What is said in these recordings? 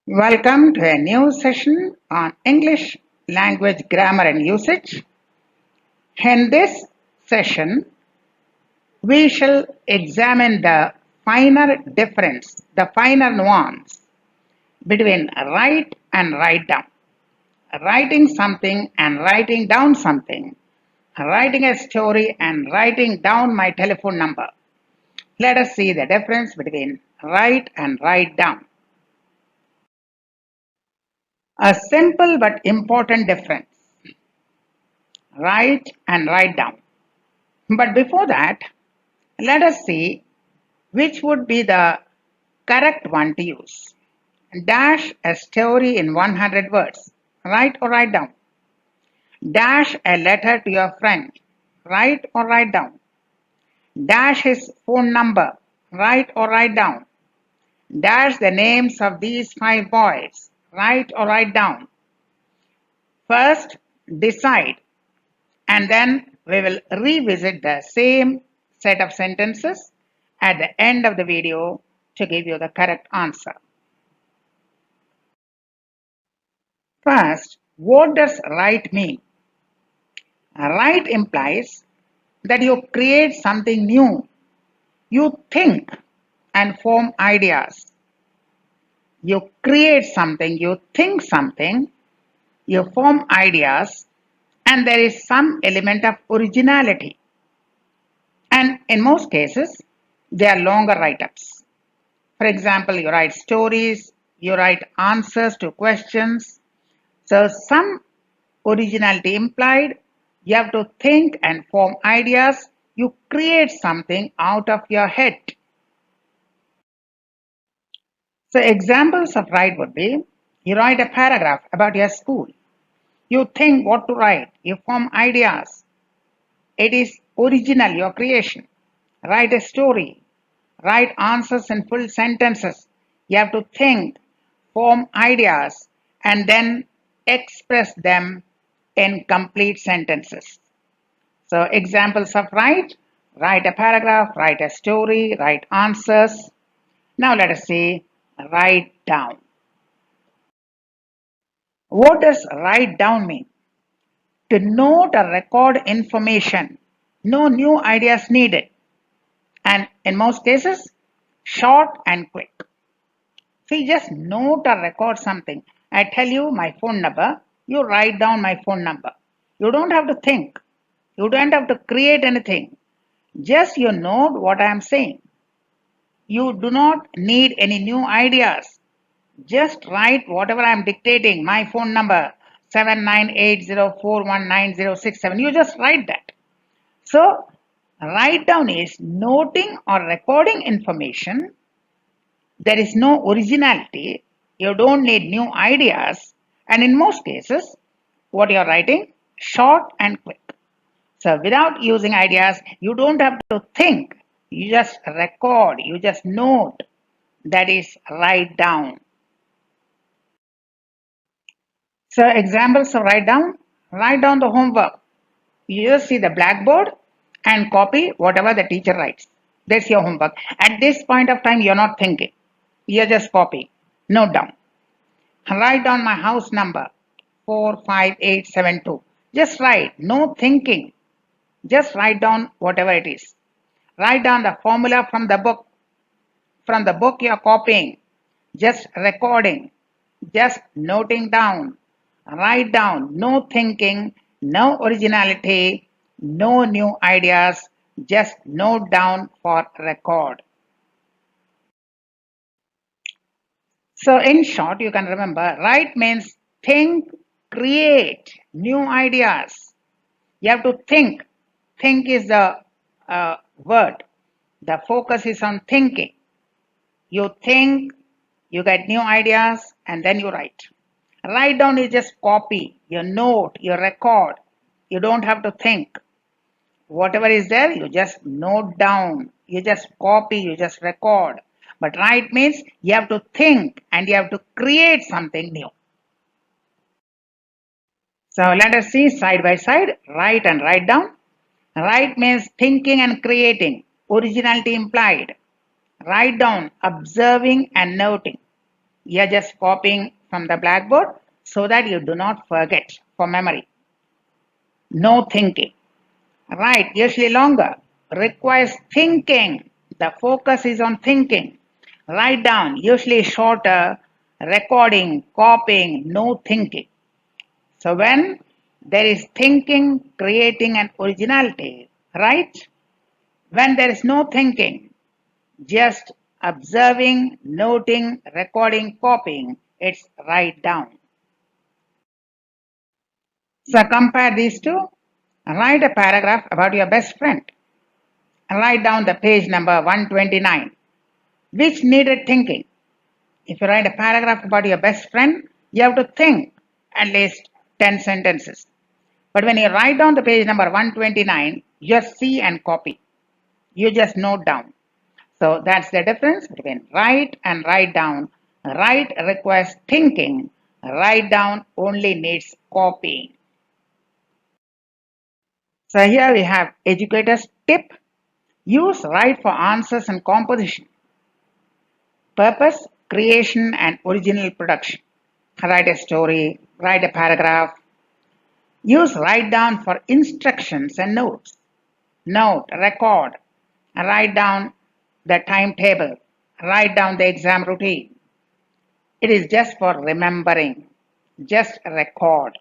Welcome to a new session on English language grammar and usage. In this session, we shall examine the finer difference, the finer nuance between write and write down, writing something and writing down something, writing a story and writing down my telephone number. Let us see the difference between write and write down. A simple but important difference. Write and write down. But before that, let us see which would be the correct one to use. Dash a story in 100 words. Write or write down. Dash a letter to your friend. Write or write down. Dash his phone number. Write or write down. Dash the names of these 5 boys. Write or write down. First, decide, and then we will revisit the same set of sentences at the end of the video to give you the correct answer. First, what does write mean? Write implies that you create something new. You think and form ideas. You create something, you think something, you form ideas, and there is some element of originality. And in most cases, they are longer write-ups. For example, you write stories, you write answers to questions. So some originality implied, you have to think and form ideas, you create something out of your head. So examples of write would be, you write a paragraph about your school. You think what to write, you form ideas. It is original, your creation. Write a story, write answers in full sentences. You have to think, form ideas, and then express them in complete sentences. So examples of write a paragraph, write a story, write answers. Now let us see write down. What does write down mean? To note or record information. No new ideas needed. And in most cases, short and quick. See, just note or record something. I tell you my phone number, you write down my phone number. You don't have to think. You don't have to create anything. Just you note what I am saying. You do not need any new ideas. Just write whatever I am dictating. My phone number 7980419067. You just write that. So, write down is noting or recording information. There is no originality. You don't need new ideas. And in most cases, what you are writing, short and quick. So without using ideas, you don't have to think. You just record, you just note. That is write down. So examples of write down the homework. You just see the blackboard and copy whatever the teacher writes. That's your homework. At this point of time, you're not thinking. You're just copying. Note down. Write down my house number 45872. Just write. No thinking. Just write down whatever it is. Write down the formula from the book. From the book you're copying. Just recording. Just noting down. Write down. No thinking. No originality. No new ideas. Just note down for record. So in short, you can remember, write means think, create new ideas. You have to think. Think is the word. The focus is on thinking. You think, you get new ideas, and then you write. Write down is just copy, you note, you record. You don't have to think. Whatever is there, you just note down. You just copy, you just record. But write means you have to think and you have to create something new. So let us see side by side, write and write down. Write means thinking and creating, originality implied. Write down, observing and noting. You are just copying from the blackboard so that you do not forget for memory. No thinking. Write usually longer. Requires thinking. The focus is on thinking. Write down usually shorter. Recording, copying, no thinking. So when there is thinking, creating an originality, right? When there is no thinking, just observing, noting, recording, copying, it's write down. So compare these two. Write a paragraph about your best friend. Write down the page number 129, which needed thinking. If you write a paragraph about your best friend, you have to think at least 10 sentences. But when you write down the page number 129, just see and copy. You just note down. So that's the difference between write and write down. Write requires thinking. Write down only needs copying. So here we have educator's tip. Use write for answers and composition. Purpose, creation and original production. Write a story, write a paragraph. Use write down for instructions and notes. Note, record, write down the timetable, write down the exam routine. It is just for remembering, just record.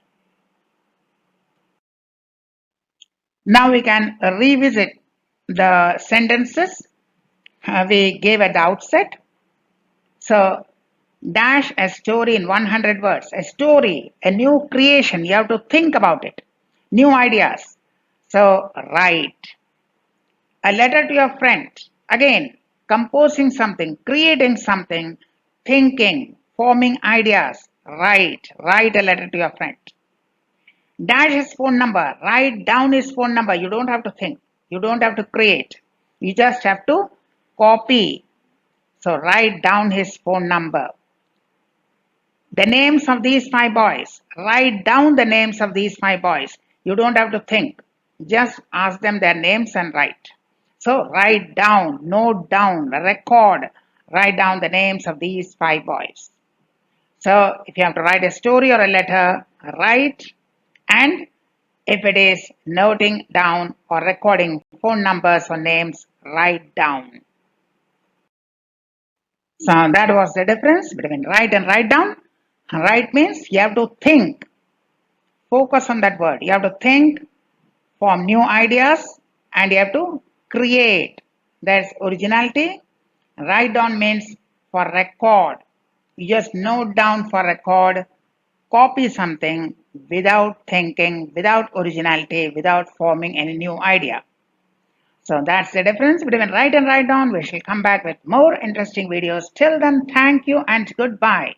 Now we can revisit the sentences we gave at the outset. So, dash a story in 100 words. A story, a new creation, you have to think about it. New ideas. So, write. A letter to your friend. Again, composing something, creating something, thinking, forming ideas. Write a letter to your friend. Dash his phone number. Write down his phone number. You don't have to think. You don't have to create. You just have to copy. So write down his phone number. The names of these 5 boys. Write down the names of these 5 boys. You don't have to think. Just ask them their names and write. So write down, note down, record. Write down the names of these 5 boys. So if you have to write a story or a letter, write. And if it is noting down or recording phone numbers or names, write down. So that was the difference between write and write down. Write means you have to think. Focus on that word. You have to think, form new ideas, and you have to create. That's originality. Write down means for record. You just note down for record, copy something without thinking, without originality, without forming any new idea. So that's the difference between write and write down. We shall come back with more interesting videos. Till then, thank you and goodbye.